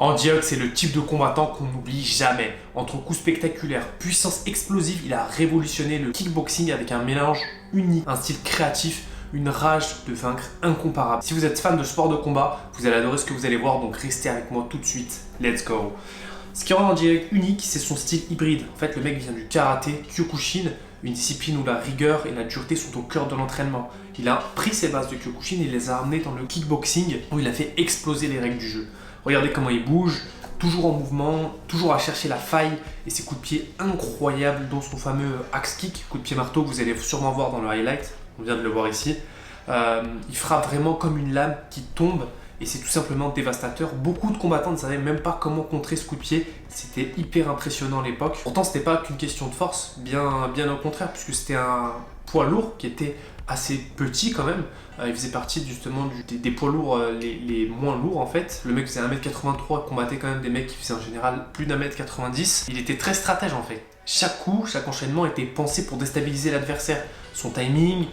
Andy Hug, c'est le type de combattant qu'on n'oublie jamais. Entre coups spectaculaires, puissance explosive, il a révolutionné le kickboxing avec un mélange unique, un style créatif, une rage de vaincre incomparable. Si vous êtes fan de sport de combat, vous allez adorer ce que vous allez voir, donc restez avec moi tout de suite. Let's go! Ce qui rend Andy Hug unique, c'est son style hybride. En fait, le mec vient du karaté, Kyokushin, une discipline où la rigueur et la dureté sont au cœur de l'entraînement. Il a pris ses bases de Kyokushin et les a amenées dans le kickboxing, où il a fait exploser les règles du jeu. Regardez comment il bouge, toujours en mouvement, toujours à chercher la faille et ses coups de pied incroyables, dont son fameux axe kick, coup de pied marteau que vous allez sûrement voir dans le highlight. On vient de le voir ici. Il frappe vraiment comme une lame qui tombe et c'est tout simplement dévastateur. Beaucoup de combattants ne savaient même pas comment contrer ce coup de pied. C'était hyper impressionnant à l'époque. Pourtant, c'était pas qu'une question de force, bien au contraire, puisque c'était un poids lourd qui était assez petit quand même. Il faisait partie justement des poids lourds les moins lourds en fait. Le mec faisait 1m83, combattait quand même des mecs qui faisaient en général plus d'1m90. Il était très stratège en fait. Chaque coup, chaque enchaînement était pensé pour déstabiliser l'adversaire. Son timing,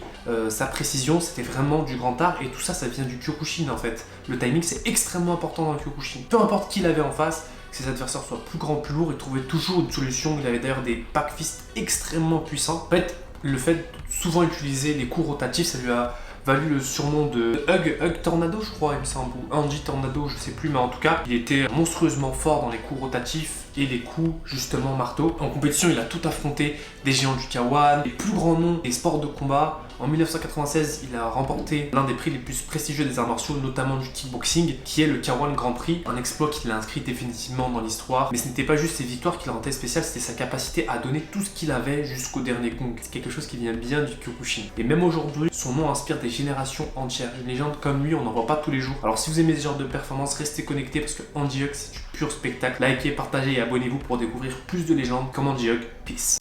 sa précision, c'était vraiment du grand art et tout ça, ça vient du Kyokushin en fait. Le timing, c'est extrêmement important dans le Kyokushin. Peu importe qui il avait en face, que ses adversaires soient plus grands, plus lourds, il trouvait toujours une solution. Il avait d'ailleurs des back fists extrêmement puissants. En fait, le fait de souvent utiliser les coups rotatifs, ça lui a valu le surnom de Hug Tornado, je crois, il me semble, ou Andy Tornado, je sais plus, mais en tout cas, il était monstrueusement fort dans les coups rotatifs et les coups, justement, marteau. En compétition, il a tout affronté, des géants du K1, les plus grands noms des sports de combat. En 1996, il a remporté l'un des prix les plus prestigieux des arts martiaux, notamment du kickboxing, qui est le K1 Grand Prix, un exploit qui l'a inscrit définitivement dans l'histoire. Mais ce n'était pas juste ses victoires qui le rendaient spécial, c'était sa capacité à donner tout ce qu'il avait jusqu'au dernier gong. C'est quelque chose qui vient bien du Kyokushin. Et même aujourd'hui, son nom inspire des générations entières. Une légende comme lui, on n'en voit pas tous les jours. Alors si vous aimez ce genre de performance, restez connectés parce que Andy Hug, c'est du pur spectacle. Likez, partagez et abonnez-vous pour découvrir plus de légendes comme Andy Hug. Peace.